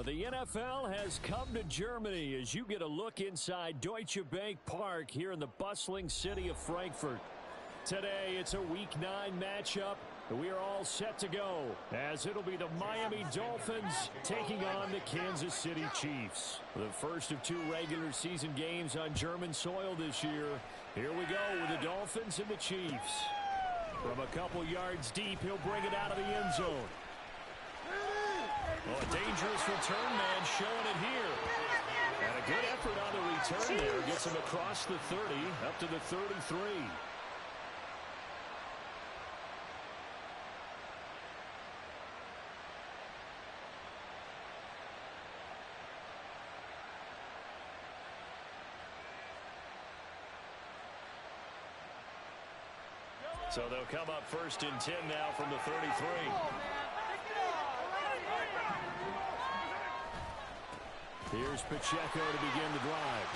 The NFL has come to Germany as you get a look inside Deutsche Bank Park here in the bustling city of Frankfurt. Today, it's a Week 9 matchup. We are all set to go as it'll be the Miami Dolphins taking on the Kansas City Chiefs. The first of two regular season games on German soil this year. Here we go with the Dolphins and the Chiefs. From a couple yards deep, he'll bring it out of the end zone. Oh, a dangerous return man showing it here. And a good effort on the return there. Gets him across the 30, up to the 33. So they'll come up first and 10 now from the 33. Here's Pacheco to begin the drive.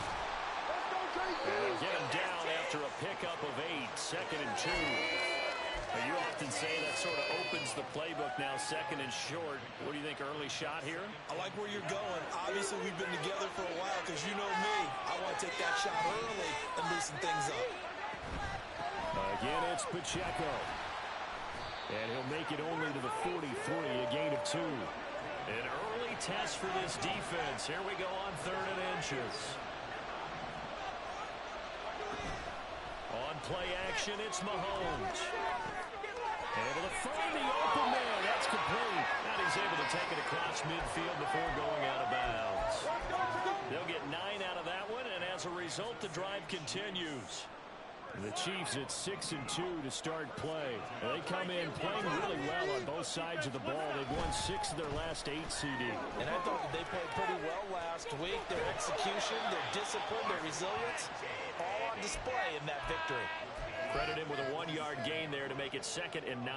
And get him down after a pickup of 8, 2nd and 2. Now you often say that sort of opens the playbook now, 2nd and short. What do you think, early shot here? I like where you're going. Obviously, we've been together for a while because you know me. I want to take that shot early and loosen things up. Again, it's Pacheco. And he'll make it only to the 43, a gain of 2. An early test for this defense. Here we go on 3rd and inches. On play action, it's Mahomes. Able to find the open man. That's complete. And he's able to take it across midfield before going out of bounds. They'll get 9 out of that one, and as a result, the drive continues. The Chiefs at 6 and 2 to start play. They come in playing really well on both sides of the ball. They've won 6 of their last 8 CD. And I thought that they played pretty well last week. Their execution, their discipline, their resilience, all on display in that victory. Credit him with a 1-yard gain there to make it 2nd and 9.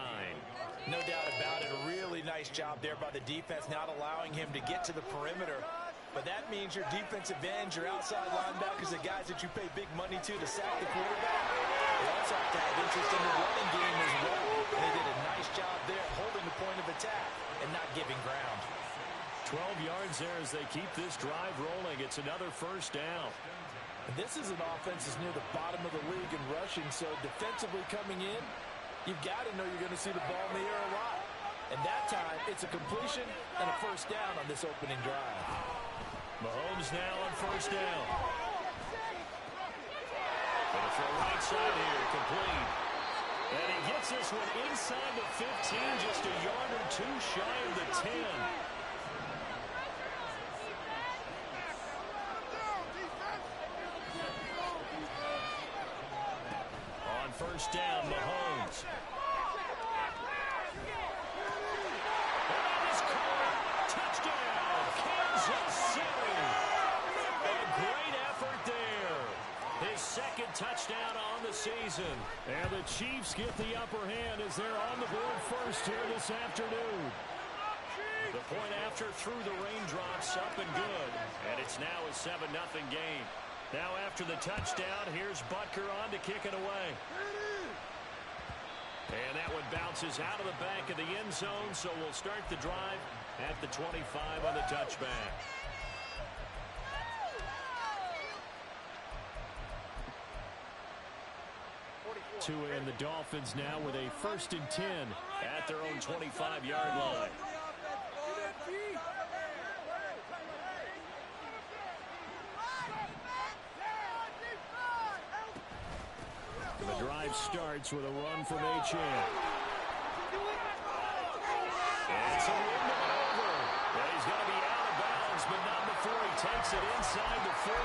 No doubt about it. A really nice job there by the defense, not allowing him to get to the perimeter. But that means your defensive ends, your outside linebackers, the guys that you pay big money to sack the quarterback. They also have to have interest in the running game as well. And they did a nice job there holding the point of attack and not giving ground. 12 yards there as they keep this drive rolling. It's another first down. And this is an offense that's near the bottom of the league in rushing, so defensively coming in, you've got to know you're going to see the ball in the air a lot. And that time, it's a completion and a first down on this opening drive. Mahomes now on first down. Gonna throw right side here, complete. And he gets this one inside the 15, just a yard or 2 shy of the 10. On first down, Mahomes. Second touchdown on the season. And the Chiefs get the upper hand as they're on the board first here this afternoon. The point after through the raindrops, up and good. And it's now a 7-0 game. Now after the touchdown, here's Butker on to kick it away. And that one bounces out of the back of the end zone, so we'll start the drive at the 25 on the touchback. To end the Dolphins now with a 1st and 10 at their own 25-yard line. The drive starts with a run from Achane. And it's a win over. Well, he's going to be out of bounds, but not before he takes it inside the 40.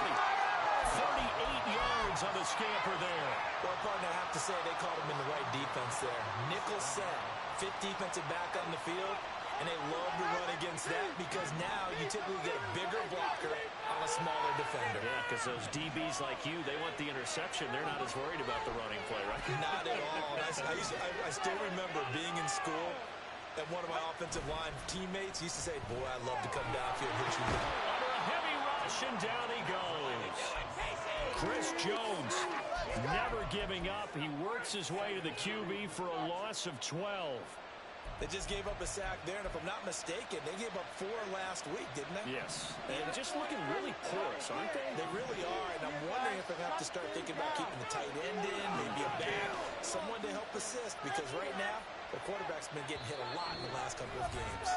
38 yards on the scamper there. Well, partner, I have to say they called him in the right defense there. Nickel set, 5th defensive back on the field, and they love to run against that because now you typically get a bigger blocker on a smaller defender. Yeah, because those DBs like you, they want the interception. They're not as worried about the running play, right? Not at all. I still remember being in school, and one of my offensive line teammates used to say, boy, I'd love to come downfield and hit you down. Under a heavy rush, and down he goes. Chris Jones, never giving up. He works his way to the QB for a loss of 12. They just gave up a sack there, and if I'm not mistaken, they gave up 4 last week, didn't they? Yes. And just looking really porous, aren't they? They really are, and I'm wondering if they have to start thinking about keeping the tight end in, maybe a back, someone to help assist, because right now, the quarterback's been getting hit a lot in the last couple of games.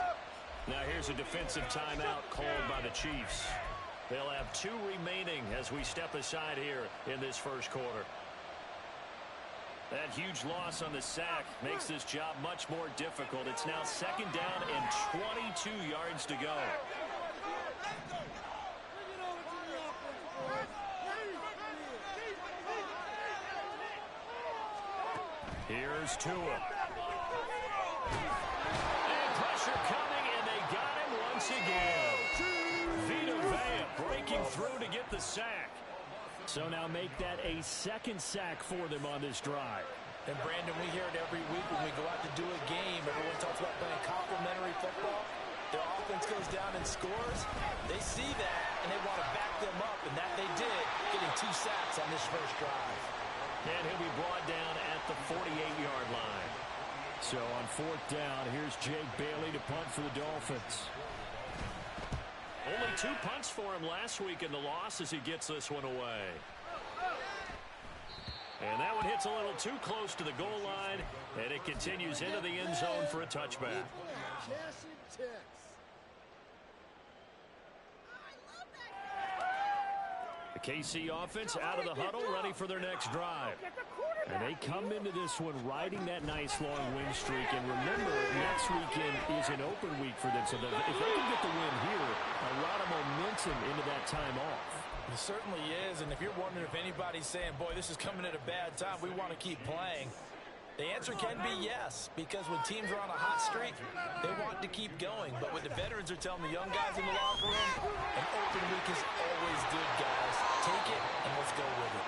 Now here's a defensive timeout called by the Chiefs. They'll have 2 remaining as we step aside here in this first quarter. That huge loss on the sack makes this job much more difficult. It's now 2nd down and 22 yards to go. Here's Tua. And pressure coming, and they got him once again. Vita Vea breaking through to get the sack. So now make that a 2nd sack for them on this drive. And, Brandon, we hear it every week when we go out to do a game. Everyone talks about playing complementary football. Their offense goes down and scores. They see that, and they want to back them up, and that they did, getting 2 sacks on this first drive. And he'll be brought down at the 48-yard line. So on 4th down, here's Jake Bailey to punt for the Dolphins. Only 2 punts for him last week in the loss as he gets this one away. And that one hits a little too close to the goal line, and it continues into the end zone for a touchback. The KC offense out of the huddle, ready for their next drive. And they come into this one riding that nice long win streak. And remember, next weekend is an open week for them. So if they can get the win here, a lot of momentum into that time off. It certainly is. And if you're wondering if anybody's saying, boy, this is coming at a bad time, we want to keep playing, the answer can be yes, because when teams are on a hot streak, they want to keep going. But what the veterans are telling the young guys in the locker room, an open week is always good, guys. Take it, and let's go with it.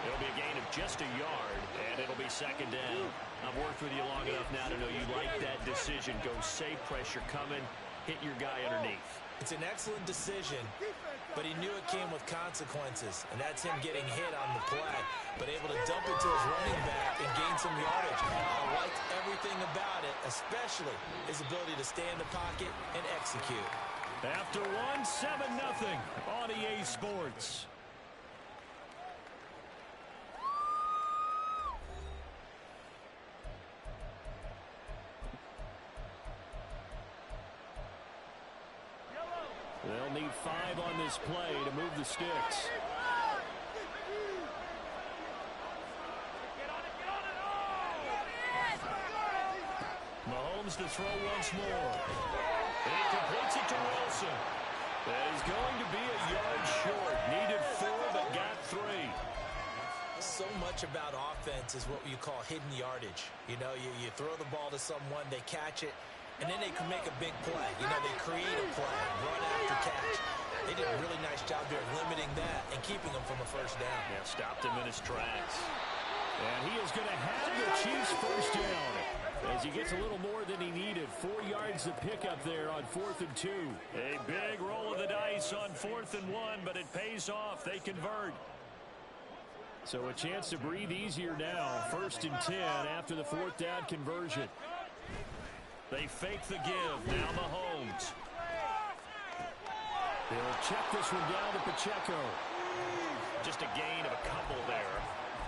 It'll be a gain of just a yard, and it'll be 2nd down. I've worked with you long enough now to know you like that decision. Go safe, pressure coming, hit your guy underneath. It's an excellent decision, but he knew it came with consequences, and that's him getting hit on the play, but able to dump it to his running back and gain some yardage. I liked everything about it, especially his ability to stay in the pocket and execute. After one, 7-0 on EA Sports. They'll need 5 on this play to move the sticks. Mahomes to throw once more. And he completes it to Wilson. That is going to be a yard short. Needed 4, but got 3. So much about offense is what you call hidden yardage. You know, you throw the ball to someone, they catch it, and then they can make a big play. You know, they create a play, run after catch. They did a really nice job there limiting that and keeping them from a first down. Yeah, stopped him in his tracks. And he is going to have the Chiefs first down as he gets a little more than he needed. 4 yards to pick up there on 4th and 2. A big roll of the dice on 4th and 1, but it pays off. They convert. So a chance to breathe easier now. 1st and 10 after the 4th down conversion. They fake the give. Now Mahomes. They'll check this one down to Pacheco. Just a gain of a couple there.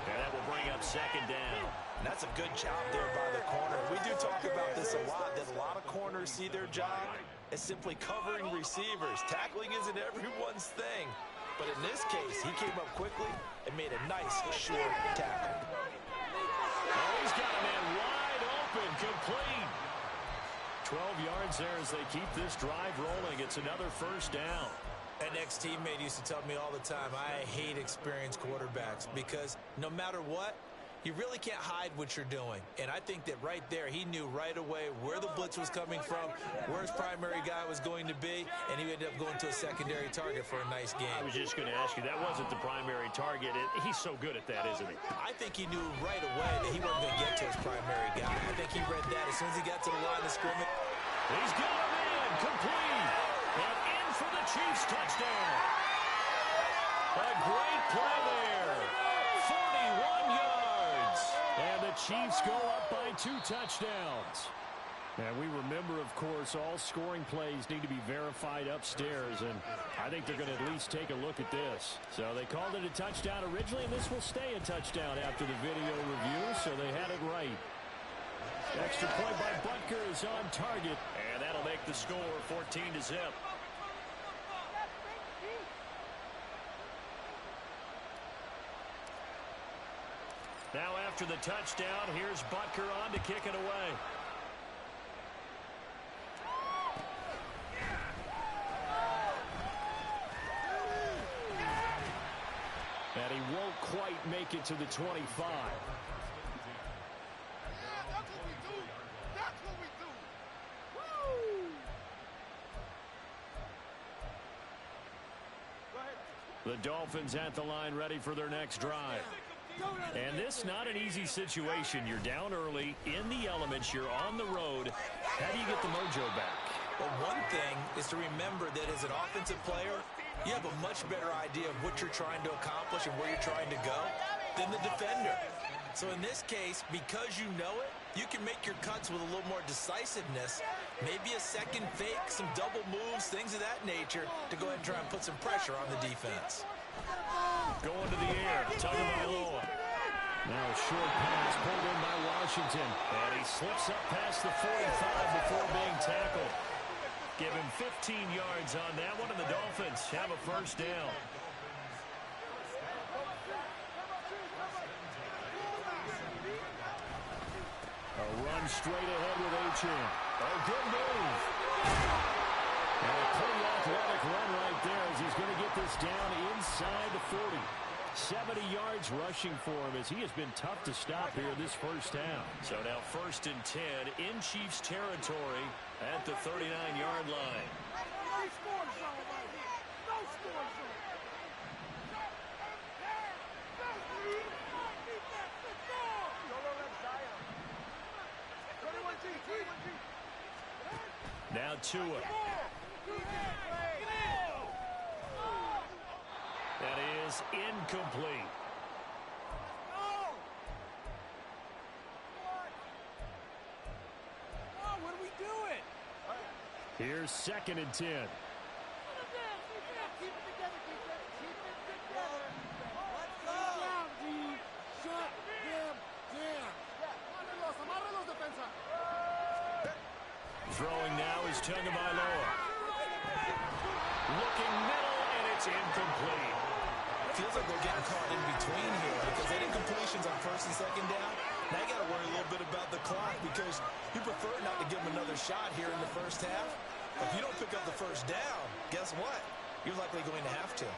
And that will bring up 2nd down. And that's a good job there by the corner. We do talk about this a lot, that a lot of corners see their job as simply covering receivers. Tackling isn't everyone's thing. But in this case, he came up quickly and made a nice short tackle. Oh, he's got a man wide open, complete. 12 yards there as they keep this drive rolling. It's another first down. An ex-teammate used to tell me all the time, I hate experienced quarterbacks because no matter what, you really can't hide what you're doing. And I think that right there, he knew right away where the blitz was coming from, where his primary guy was going to be, and he ended up going to a secondary target for a nice game. I was just going to ask you, that wasn't the primary target. He's so good at that, isn't he? I think he knew right away that he wasn't going to get to his primary guy. I think he read that as soon as he got to the line of scrimmage. He's got him in, complete, and in for the Chiefs touchdown. A great play there, 41 yards. And the Chiefs go up by 2 touchdowns. And we remember, of course, all scoring plays need to be verified upstairs, and I think they're going to at least take a look at this. So they called it a touchdown originally, and this will stay a touchdown after the video review, so they had it right. Extra point by Butker is on target, and that'll make the score 14-0. Now after the touchdown, here's Butker on to kick it away. And he won't quite make it to the 25. That's what we do. That's what we do. Woo! Go ahead. The Dolphins at the line ready for their next drive. And this not an easy situation. You're down early, in the elements, you're on the road. How do you get the mojo back? Well, one thing is to remember that as an offensive player, you have a much better idea of what you're trying to accomplish and where you're trying to go than the defender. So in this case, because you know it, you can make your cuts with a little more decisiveness, maybe a second fake, some double moves, things of that nature, to go ahead and try and put some pressure on the defense. Going to the air, Tagovailoa. Now a short pass pulled in by Washington. And he slips up past the 45 before being tackled. Give him 15 yards on that one, and the Dolphins have a first down. A run straight ahead with Achane. Oh, good move. And a pretty athletic run right there as he's going to get this down inside the 40. 70 yards rushing for him as he has been tough to stop here this first half. So now 1st and 10 in Chiefs territory at the 39-yard line. No score zone right here. No score zone. Now Tua. That is incomplete. What are we doing? Here's 2nd and 10. Keep it together, defense. Keep it together. Let's go. Down, D. Shut them down. Amárralos, defensa. Throwing now is Tagovailoa. Looking middle, and it's incomplete. Feels like they're getting caught in between here because they did completions on 1st and 2nd down. Now you got to worry a little bit about the clock because you prefer not to give them another shot here in the first half. If you don't pick up the first down, guess what? You're likely going to have to.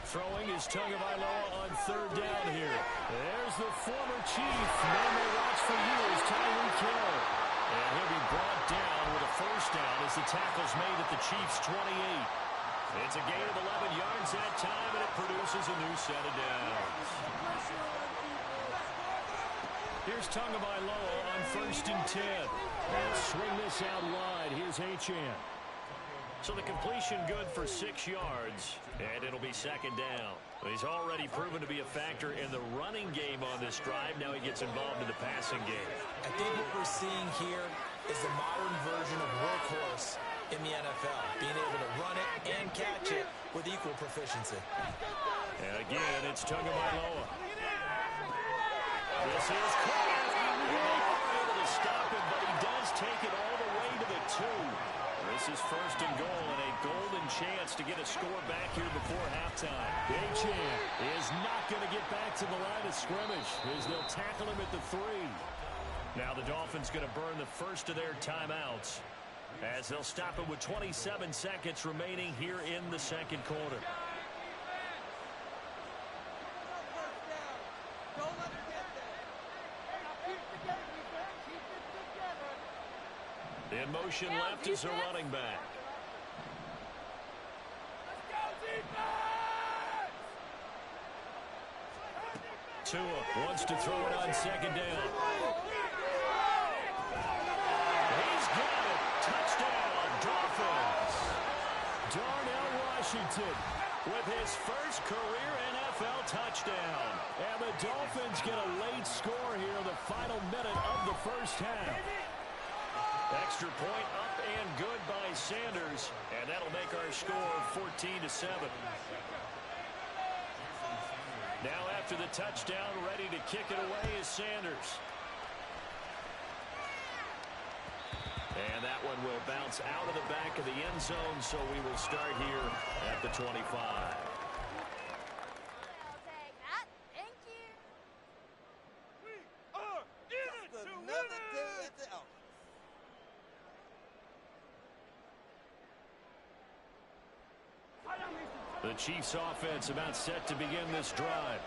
Throwing is Tagovailoa on 3rd down here. There's the former Chief. Man they watch for years, Tyreek Hill. And he'll be brought down with a first down as the tackle's made at the Chiefs' 28. It's a gain of 11 yards that time, and it produces a new set of downs. Here's Tagovailoa on 1st and 10. And swing this out wide. Here's Achane. So the completion good for 6 yards, and it'll be 2nd down. He's already proven to be a factor in the running game on this drive. Now he gets involved in the passing game. I think what we're seeing here is the modern version of workhorse in the NFL, being able to run it and catch it with equal proficiency. And again, it's Tagovailoa. This is caught. They are able to stop him, but he does take it all the way to the 2. This is 1st and goal and a golden chance to get a score back here before halftime. Achane is not going to get back to the line of scrimmage as they'll tackle him at the 3. Now the Dolphins going to burn the first of their timeouts as they'll stop it with 27 seconds remaining here in the 2nd quarter. In motion left is a running back. Tua wants to throw it on 2nd down. He's got it. Touchdown, Dolphins. Darnell Washington with his first career NFL touchdown. And the Dolphins get a late score here in the final minute of the first half. Extra point up and good by Sanders, and that'll make our score 14-7. Now after the touchdown, ready to kick it away is Sanders. And that one will bounce out of the back of the end zone, so we will start here at the 25. I'll take that. Thank you. We are in it to win it. The Chiefs offense about set to begin this drive.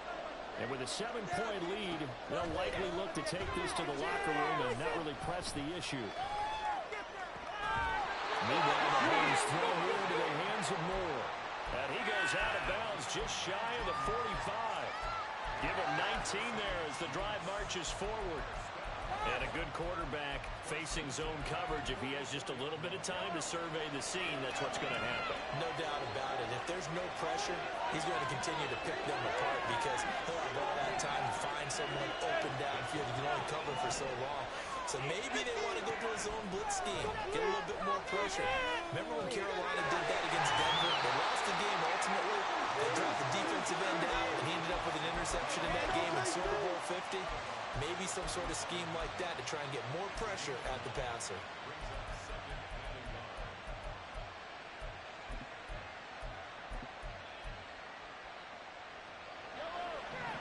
And with a 7-point lead, they'll likely look to take this to the locker room and not really press the issue. Meanwhile, the Mahomes throw here into the hands of Moore. And he goes out of bounds just shy of the 45. Give him 19 there as the drive marches forward. And a good quarterback facing zone coverage. If he has just a little bit of time to survey the scene, that's what's going to happen. No doubt about it. If there's no pressure, he's going to continue to pick them apart because he'll have all that time to find someone open downfield. He can only cover for so long. So maybe they want to go to a zone blitz scheme, get a little bit more pressure. Remember when Carolina did that against Denver? They lost the game ultimately. They dropped the defensive end out, and he ended up with an interception in that game in Super Bowl 50. Maybe some sort of scheme like that to try and get more pressure at the passer.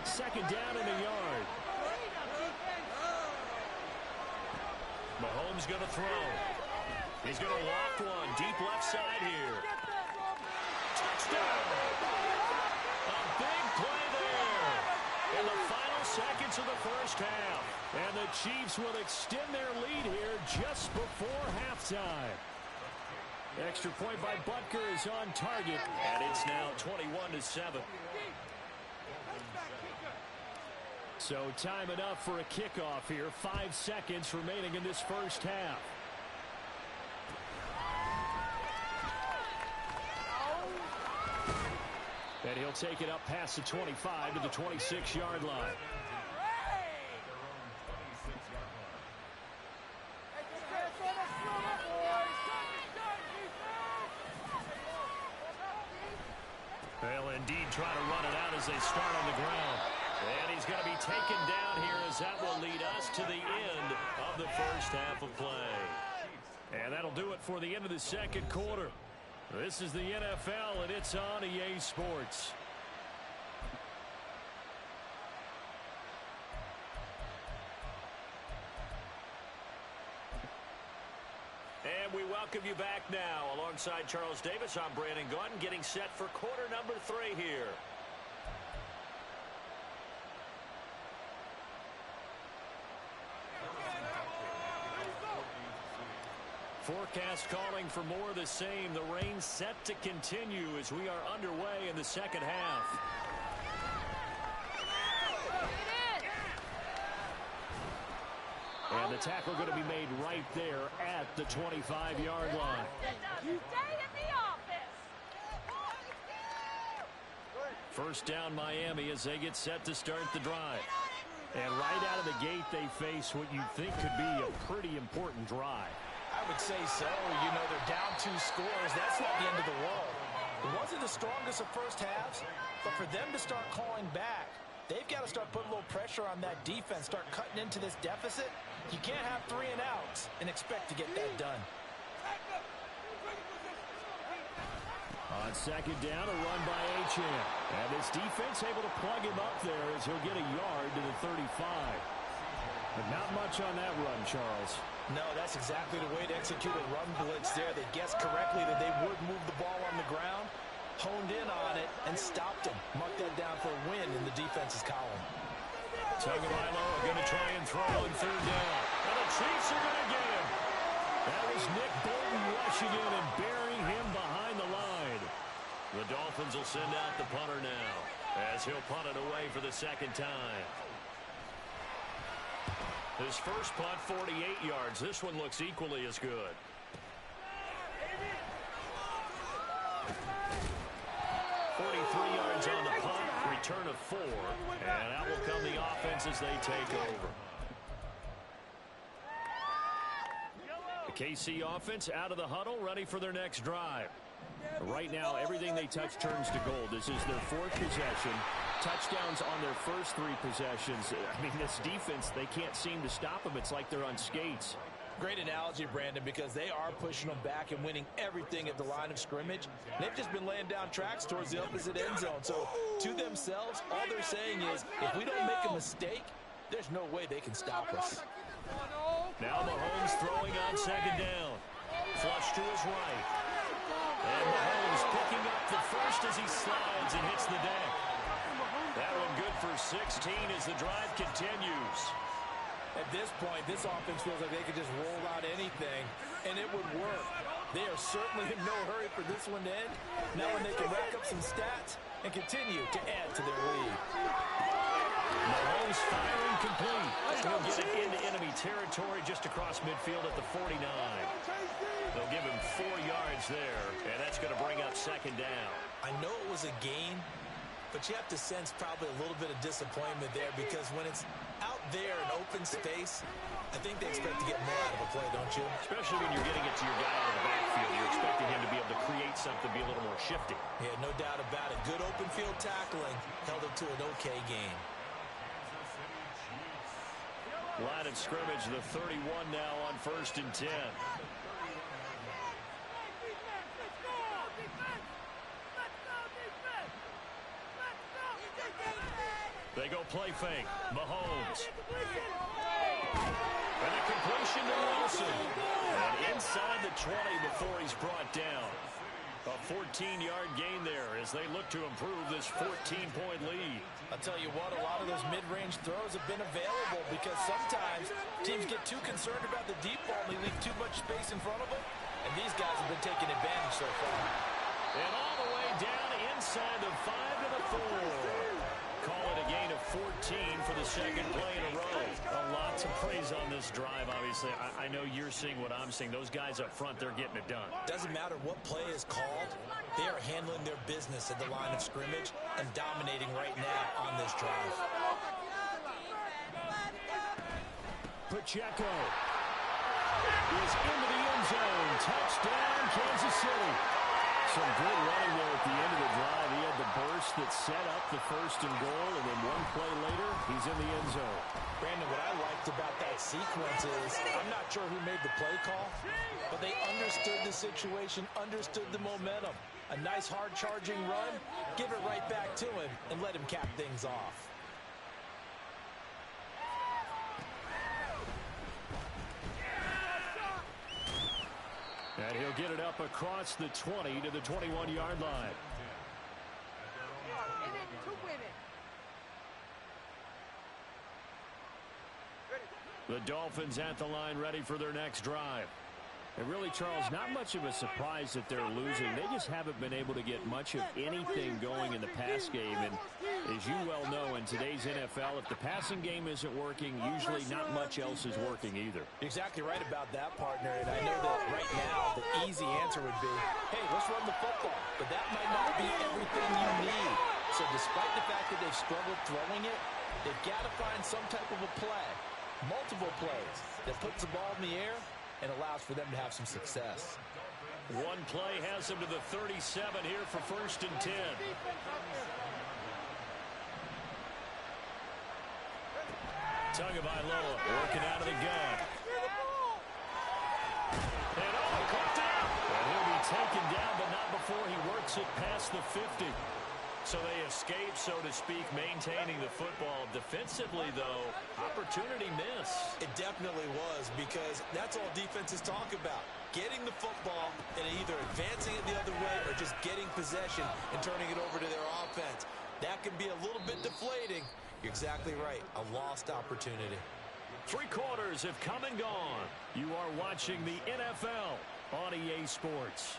Second down in a yard. Mahomes going to throw. He's going to lock one deep left side here. Touchdown! A big play there in the final seconds of the first half. And the Chiefs will extend their lead here just before halftime. Extra point by Butker is on target, and it's now 21-7. So time enough for a kickoff here. 5 seconds remaining in this first half. And he'll take it up past the 25 to the 26-yard line. They'll indeed try to run it out as they start on the ground. And he's going to be taken down here as that will lead us to the end of the first half of play. And that'll do it for the end of the second quarter. This is the NFL, and it's on EA Sports. And we welcome you back now. Alongside Charles Davis, I'm Brandon Gaudin, getting set for quarter number 3 here. Forecast calling for more of the same. The rain set to continue as we are underway in the second half. And the tackle going to be made right there at the 25-yard line. Stay in the office. First down Miami as they get set to start the drive. And right out of the gate they face what you think could be a pretty important drive. I would say so. You know, they're down 2 scores. That's not the end of the world. It wasn't the strongest of first halves, but for them to start calling back, they've got to start putting a little pressure on that defense, start cutting into this deficit. You can't have 3 and outs and expect to get that done. On second down, a run by Achane. And this defense able to plug him up there as he'll get a yard to the 35. But not much on that run, Charles. No, that's exactly the way to execute a run blitz there. They guessed correctly that they would move the ball on the ground, honed in on it, and stopped him. Mark that down for a win in the defense's column. Tagovailoa going to try and throw on third down. And the Chiefs are going to get him. That was Nick Bolton rushing in and burying him behind the line. The Dolphins will send out the punter now as he'll punt it away for the second time. His first punt, 48 yards. This one looks equally as good. And out will come the offense as they take over. The KC offense out of the huddle, ready for their next drive. Right now, everything they touch turns to gold. This is their fourth possession. Touchdowns on their first three possessions. I mean, this defense, they can't seem to stop them. It's like they're on skates. Great analogy, Brandon, because they are pushing them back and winning everything at the line of scrimmage. They've just been laying down tracks towards the opposite end zone. So, to themselves, all they're saying is, if we don't make a mistake, there's no way they can stop us. Now Mahomes throwing on second down. Flush to his right. And Mahomes picking up the first as he slides and hits the deck. That one good for 16 as the drive continues. At this point, this offense feels like they could just roll out anything, and it would work. They are certainly in no hurry for this one to end. Now when they can rack up some stats and continue to add to their lead. Mahomes firing complete. He'll get it into enemy territory just across midfield at the 49. They'll give him 4 yards there, and that's going to bring up second down. I know it was a gain, but you have to sense probably a little bit of disappointment there because when it's out there in open space, I think they expect to get more out of a play, don't you? Especially when you're getting it to your guy out of the backfield. You're expecting him to be able to create something, be a little more shifty. Yeah, no doubt about it. Good open field tackling held it to an okay game. Line of scrimmage, the 31 now on 1st and 10. They go play fake. Mahomes. And a completion to Wilson. And inside the 20 before he's brought down. A 14-yard gain there as they look to improve this 14-point lead. I'll tell you what, a lot of those mid-range throws have been available because sometimes teams get too concerned about the deep ball and they leave too much space in front of them. And these guys have been taking advantage so far. And all the way down inside the 5 to the 4. Call it a gain of 14 for the second play in a row. Lots of praise on this drive, obviously. I know you're seeing what I'm seeing. Those guys up front, they're getting it done. Doesn't matter what play is called. They are handling their business at the line of scrimmage and dominating right now on this drive. Pacheco is into the end zone. Touchdown, Kansas City. Some good running there at the end of the drive. He had the burst that set up the 1st and goal, and then one play later, he's in the end zone. Brandon, what I liked about that sequence is, I'm not sure who made the play call, but they understood the situation, understood the momentum. A nice hard charging run, give it right back to him, and let him cap things off. And he'll get it up across the 20 to the 21-yard line. The Dolphins at the line ready for their next drive. And really, Charles, not much of a surprise that they're losing. They just haven't been able to get much of anything going in the pass game. And as you well know, in today's NFL, if the passing game isn't working, usually not much else is working either. You're exactly right about that, partner. And I know that right now the easy answer would be, hey, let's run the football. But that might not be everything you need. So despite the fact that they've struggled throwing it, they've got to find some type of a play, multiple plays, that puts the ball in the air and allows for them to have some success. One play has them to the 37 here for 1st and 10. Tagovailoa working out of the gun. And he caught down. And he'll be taken down, but not before he works it past the 50. So they escape, so to speak, maintaining the football. Defensively, though, opportunity miss. It definitely was, because that's all defenses talk about. Getting the football and either advancing it the other way or just getting possession and turning it over to their offense. That can be a little bit deflating. You're exactly right. A lost opportunity. 3 quarters have come and gone. You are watching the NFL on EA Sports.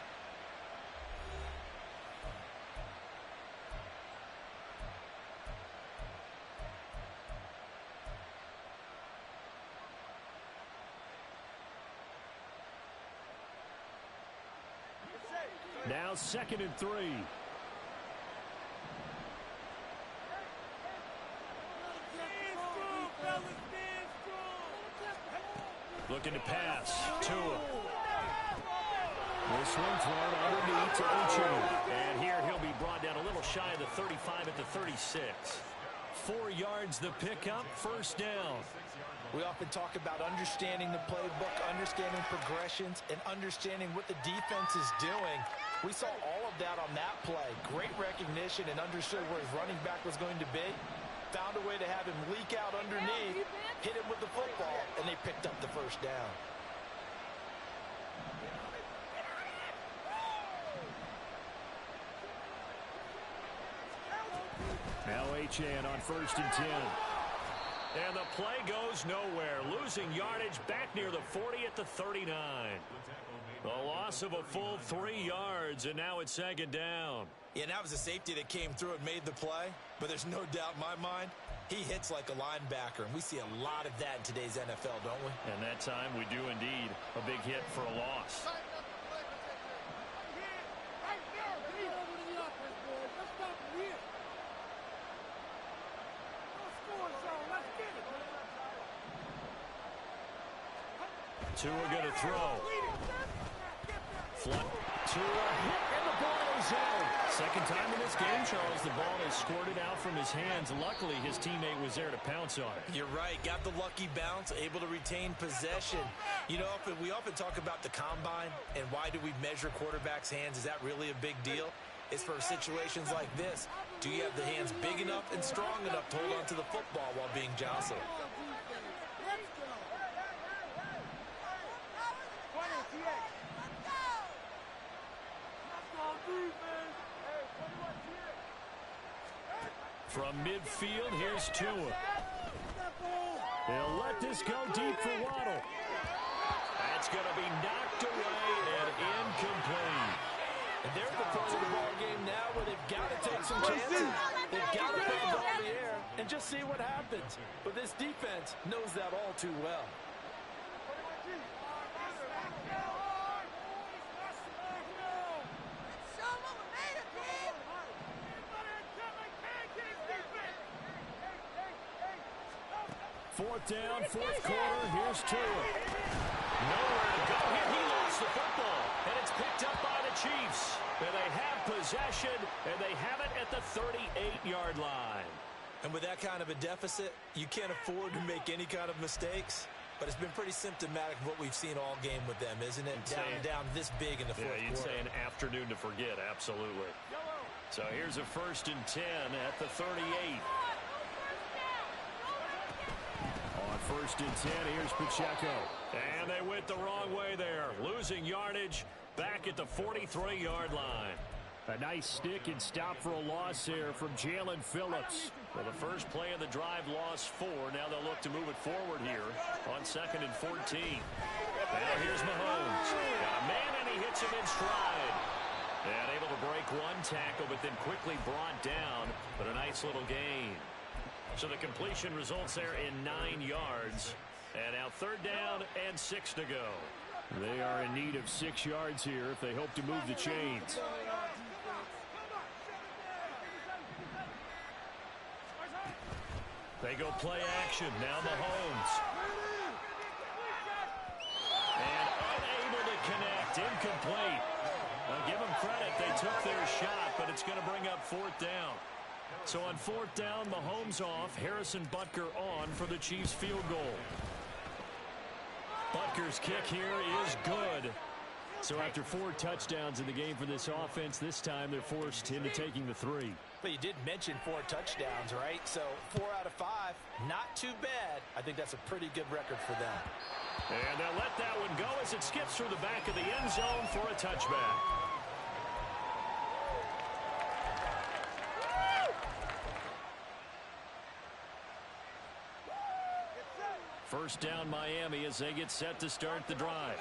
Now 2nd and 3. Looking to pass. Tua. This one thrown underneath to Uchenna. And here he'll be brought down a little shy of the 35 at the 36. 4 yards the pickup, first down. We often talk about understanding the playbook, understanding progressions, and understanding what the defense is doing. We saw all of that on that play. Great recognition and understood where his running back was going to be. Found a way to have him leak out underneath, hit him with the football, and they picked up the first down. Now Achane on 1st and 10. And the play goes nowhere. Losing yardage back near the 40 at the 39. A loss of a full 3 yards, and now it's 2nd down. Yeah, and that was a safety that came through and made the play. But there's no doubt in my mind, he hits like a linebacker. And we see a lot of that in today's NFL, don't we? And that time we do indeed. A big hit for a loss. Tua going to throw. Tua hit, and the ball is out. Second time in this game, Charles, the ball is squirted out from his hands. Luckily, his teammate was there to pounce on it. You're right. Got the lucky bounce, able to retain possession. You know, we often talk about the combine and why do we measure quarterbacks' hands. Is that really a big deal? It's for situations like this. Do you have the hands big enough and strong enough to hold on to the football while being jostled? From midfield, here's Tua. They'll let this go deep for Waddle. That's going to be knocked away and incomplete. And they're at the point of the ball game now where they've got to take some chances. They've got to put the ball in the air and just see what happens. But this defense knows that all too well. Fourth down, 4th quarter. Here's Tua. Nowhere to go here. He lost the football, and it's picked up by the Chiefs. And they have possession, and they have it at the 38-yard line. And with that kind of a deficit, you can't afford to make any kind of mistakes. But it's been pretty symptomatic of what we've seen all game with them, isn't it? Down this big in the fourth quarter. You'd say an afternoon to forget, absolutely. So here's a 1st and 10 at the 38. On 1st and 10, here's Pacheco. And they went the wrong way there. Losing yardage back at the 43-yard line. A nice stick and stop for a loss there from Jalen Phillips. Well, the first play of the drive lost 4. Now they'll look to move it forward here on 2nd and 14. Now here's Mahomes. Got a man, and he hits him in stride. And able to break one tackle, but then quickly brought down. But a nice little gain. So the completion results there in 9 yards. And now 3rd down and 6 to go. They are in need of 6 yards here if they hope to move the chains. They go play action. Now Mahomes. And unable to connect. Incomplete. Now give them credit. They took their shot, but it's going to bring up 4th down. So on 4th down, Mahomes off. Harrison Butker on for the Chiefs field goal. Butker's kick here is good. So after 4 touchdowns in the game for this offense, this time they're forced into taking the 3. But you did mention 4 touchdowns, right? So 4 out of 5, not too bad. I think that's a pretty good record for them. And they'll let that one go as it skips through the back of the end zone for a touchback. First down Miami as they get set to start the drive.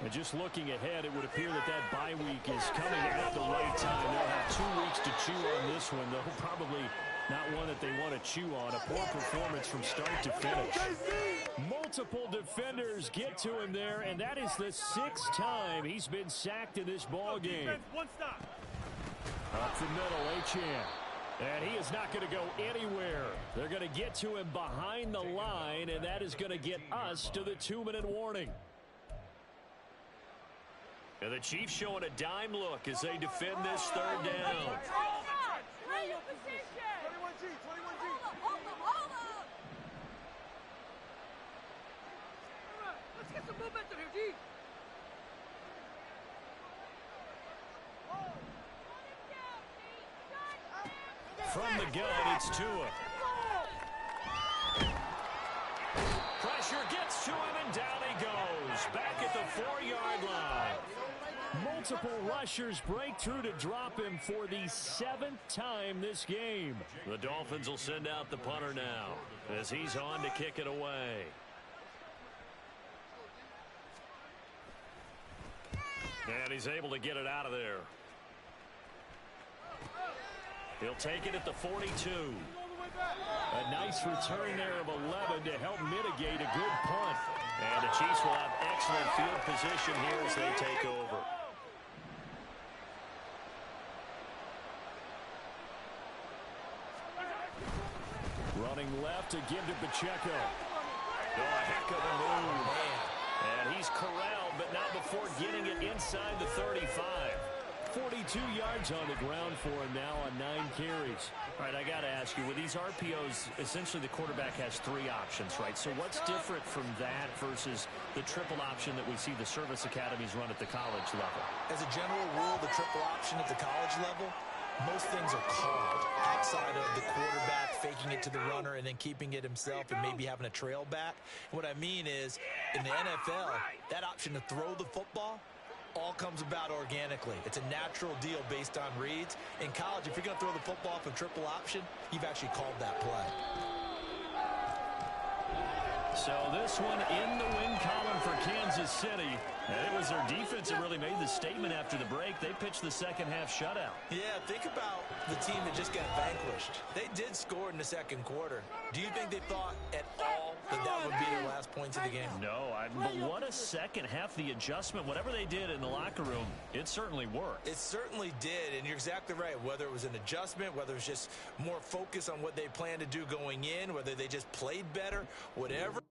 And just looking ahead, it would appear that bye week is coming at the right time. They'll have 2 weeks to chew on this one, though probably not one that they want to chew on. A poor performance from start to finish. Multiple defenders get to him there, and that is the 6th time he's been sacked in this ball game. Up the middle, Achane. And he is not going to go anywhere. They're going to get to him behind the line, and that is going to get us to the 2-minute warning. And the Chiefs showing a dime look as they defend this third down. Play your position. 21G, 21G. Hold up. Let's get some momentum here, G. From the gun, it's Tua. Pressure gets to him, and down he goes. Back at the 4-yard line. Multiple rushers break through to drop him for the 7th time this game. The Dolphins will send out the punter now as he's on to kick it away. And he's able to get it out of there. He'll take it at the 42. A nice return there of 11 to help mitigate a good punt. And the Chiefs will have excellent field position here as they take over. Running left to give to Pacheco. Oh, a heck of a move. And he's corralled, but not before getting it inside the 35. 42 yards on the ground for him now on 9 carries. All right, I got to ask you, with these RPOs, essentially the quarterback has 3 options, right? So what's different from that versus the triple option that we see the service academies run at the college level? As a general rule, the triple option at the college level, most things are called outside of the quarterback faking it to the runner and then keeping it himself and maybe having a trail back. What I mean is, in the NFL, that option to throw the football all comes about organically. It's a natural deal based on reads. In college, if you're going to throw the football from triple option, you've actually called that play. So this one in the win column for Kansas City. And it was their defense that really made the statement after the break. They pitched the second half shutout. Yeah, think about the team that just got vanquished. They did score in the second quarter. Do you think they thought at all that that would be their last points of the game? No, but what a second half. The adjustment, whatever they did in the locker room, it certainly worked. It certainly did, and you're exactly right. Whether it was an adjustment, whether it was just more focus on what they planned to do going in, whether they just played better, whatever.